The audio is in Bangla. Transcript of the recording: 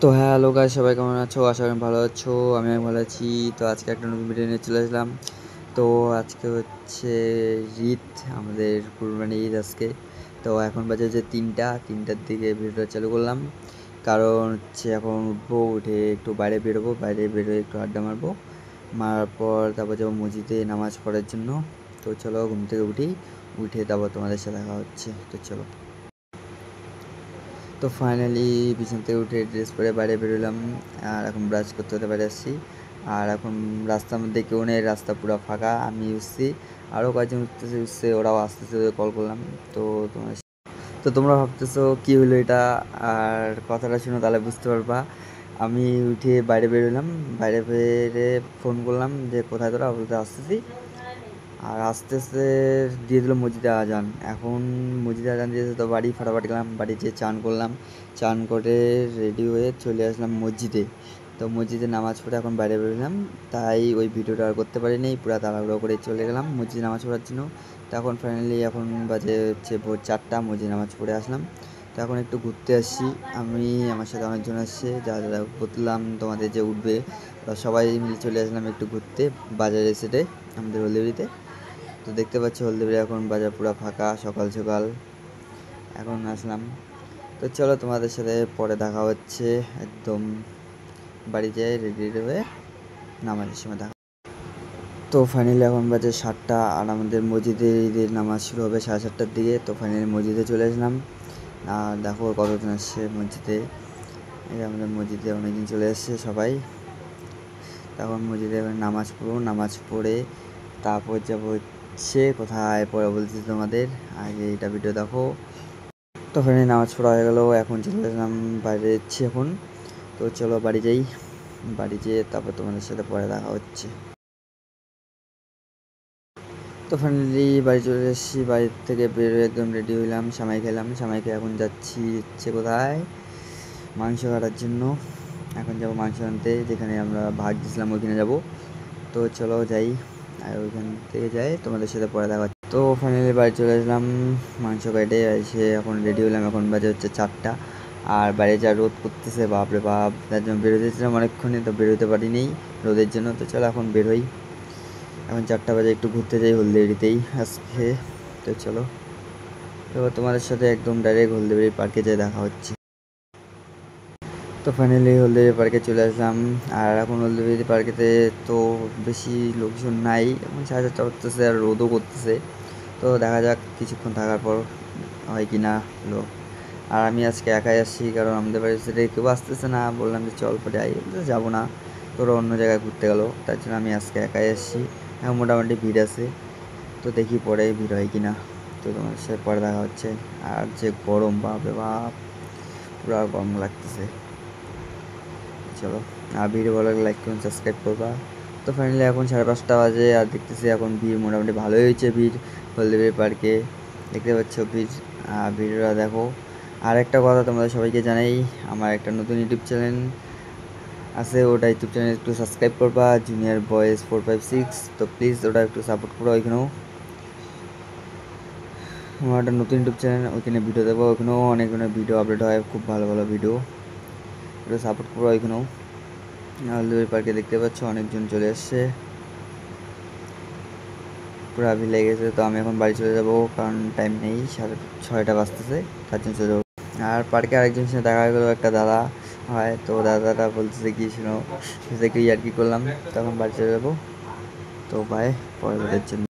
তো হ্যালো গাইস, সবাই কেমন আছো? আশা করি ভালো আছো। আমি ভালো আছি। তো আজকে একটা নতুন ভিডিও নিয়ে চলে আসলাম। তো আজকে হচ্ছে ঈদ, আমাদের কুরবানি ঈদ আজকে। তো এখন বাজে হচ্ছে তিনটার দিকে ভিডিওটা চালু করলাম। কারণ হচ্ছে এখন উঠবো, উঠে একটু বাইরে বেরোবো, বাইরে বেরোয় একটু আড্ডা মারবো, মারার পর তারপর যাবো মসজিদে নামাজ পড়ার জন্য। তো চলো ঘুম থেকে উঠে তারপর তোমাদের সাথে দেখা হচ্ছে। তো চলো। তো ফাইনালি বিছানা থেকে উঠে ড্রেস পরে বাইরে বেরোলাম। আর এখন ব্রাশ করতে হতে বাইরে আসছি। আর এখন রাস্তার মধ্যে কেউ নেই, রাস্তা পুরো ফাঁকা। আমি উঠছি, আরও কয়েকজন উঠছে, ওরাও আসতেছে, কল করলাম। তো তোমার তো তোমরা ভাবতেছো কী হলো এটা, আর কথাটা শুনে তাহলে বুঝতে পারবা। আমি উঠে বাইরে বেরোলাম, বাইরে বেরে ফোন করলাম যে কোথায় তোরা, বলতে আসতেছি। আর আস্তে আস্তে দিয়ে দিল মসজিদে আজান। এখন মসজিদে আজান দিয়েছে, তো বাড়ি ফাটাফাটি গেলাম, বাড়ি যেয়ে চান করলাম। চান করে রেডি হয়ে চলে আসলাম মসজিদে। তো মসজিদে নামাজ পড়ে এখন বাইরে বেরোলাম। তাই ওই ভিডিওটা আর করতে পারিনি, পুরো তাড়াহুড়ো করে চলে গেলাম মসজিদে নামাজ পড়ার জন্য। তখন ফাইনালি এখন বাজে হচ্ছে ভোর 4টা, মসজিদে নামাজ পড়ে আসলাম। তো এখন একটু ঘুরতে আসছি আমি, আমার সাথে অনেকজন আসছে, যারা বললাম তোমাদের যে উঠবে, সবাই মিলে চলে আসলাম একটু ঘুরতে বাজারে সেটে, আমাদের হলদিবাড়িতে। তো দেখতে পাচ্ছি হলদিবাড়ি এখন বাজার পুরো ফাঁকা, সকাল সকাল এখন আসলাম। তো চলো তোমাদের সাথে পরে দেখা হচ্ছে, একদম বাড়ি যেয়ে রেডি হয়ে নামাজের সময় দেখা। তো ফাইনালি এখন বাজে 7টা, আর আমাদের মসজিদে ঈদের নামাজ শুরু হবে 7:30টার দিকে। তো ফাইনালি মসজিদে চলে আসলাম। আর দেখো কতজন আসছে মসজিদে। এই আমাদের মসজিদে অনেকদিন চলে এসছে সবাই। তখন মসজিদে নামাজ পড়বো, নামাজ পড়ে তারপর যাবো হচ্ছে কোথায়, পরে বলছি তোমাদের, আগে এটা ভিডিও দেখো। তো ফাইনালি নামাজ পড়া হয়ে গেলো, এখন চলে আসলাম বাইরে যাচ্ছি এখন। তো চলো বাড়ি যাই, বাড়ি যেয়ে তারপর তোমাদের সাথে পরে দেখা হচ্ছে। তো ফাইনালি বাড়ি চলে এসেছি, বাড়ির থেকে বেরোয় একদম রেডি হইলাম, সামাই খেলাম, সামাই খেয়ে এখন যাচ্ছি হচ্ছে কোথায়, মাংস কাটার জন্য। এখন যাবো মাংস আনতে, যেখানে আমরা ভাগ দিয়েছিলাম ওইখানে যাবো। তো চলো যাই, আর ওইখান থেকে যাই তোমাদের সাথে পরে দেখা। তো ফাইনালি বাড়ি চলে আসলাম, মাংস কেটে এসে এখন রেডি হলাম। এখন বাজে হচ্ছে 4টা, আর বাইরে যা রোদ করতেছে বাপরে বাপ, তার জন্য বেরোতেছিলাম অনেকক্ষণে, তো বেরোতে পারিনি রোদের জন্য। তো চলো এখন বেরোই, এখন 4টা বাজে, একটু ঘুরতে যাই হলদিবাড়িতেই আজকে। তো চলো, তো তোমাদের সাথে একদম ডাইরেক্ট হলদিবাড়ি পার্কে যেয়ে দেখা হচ্ছে। তো ফাইনালি হলদিবাড়ি পার্কে চলে আসলাম। আর এখন হলদিবাড়ি পার্কেতে তো বেশি লোকজন নাই, এখন 7:30 করতেছে আর রোদও করতেছে। তো দেখা যাক কিছুক্ষণ থাকার পর হয় কি না হলো। আর আমি আজকে একাই আসছি, কারণ আমাদের বাড়ির সাথে কেউ আসতেছে না, বললাম যে চল পরে যাই, যাবো না, তোরা অন্য জায়গায় ঘুরতে গেলো, তার জন্য আমি আজকে একাই আসছি। এখন মোটামুটি ভিড় আছে, তো দেখি পরে ভিড় হয় কি না। তো তোমার সাথে পরে দেখা হচ্ছে। আর যে গরম, বাপরে বাপ, পুরো গরম লাগতেছে। চলো, আর ভিডিও ভালো লাগলে লাইক করুন, সাবস্ক্রাইব করবা। তো ফাইনালি এখন 5:30 বাজে, আর দেখতেছি এখন ভিড় মোটামুটি ভালোই হয়েছে। ভিড় হলদিবাড়ি পার্কে দেখতে পাচ্ছ ভিড়, ভিডিওটা দেখো। আর একটা কথা তোমাদের সবাইকে জানাই, আমার একটা নতুন ইউটিউব চ্যানেল আছে, ওটা ইউটিউব চ্যানেল একটু সাবস্ক্রাইব করবা, জুনিয়র বয়েজ 456। তো প্লিজ ওটা একটু সাপোর্ট করো। ওইখানেও আমার একটা নতুন ইউটিউব চ্যানেল, ওইখানে ভিডিও দেবো, ওইখানেও অনেক অনেক ভিডিও আপলোড হয়, খুব ভালো ভালো ভিডিও, একটু সাপোর্ট করো ওইখানেও। হলদিবাড়ি পার্কে দেখতে পাচ্ছ অনেকজন চলে এসছে, পুরো ভিড় লেগে গেছে। তো আমি এখন বাড়ি চলে যাব, কারণ টাইম নেই, 6:30 বাজতেছে, তার জন্য চলে যাবো। আর পার্কে আরেকজনের সাথে দেখা গেলো, একটা দাদা হয়, তো দাদাটা বলতেছে কি শুনো, সে কি আর কি করলাম, তখন বাড়ি চলে যাবো। তো বাই, পরের জন্য।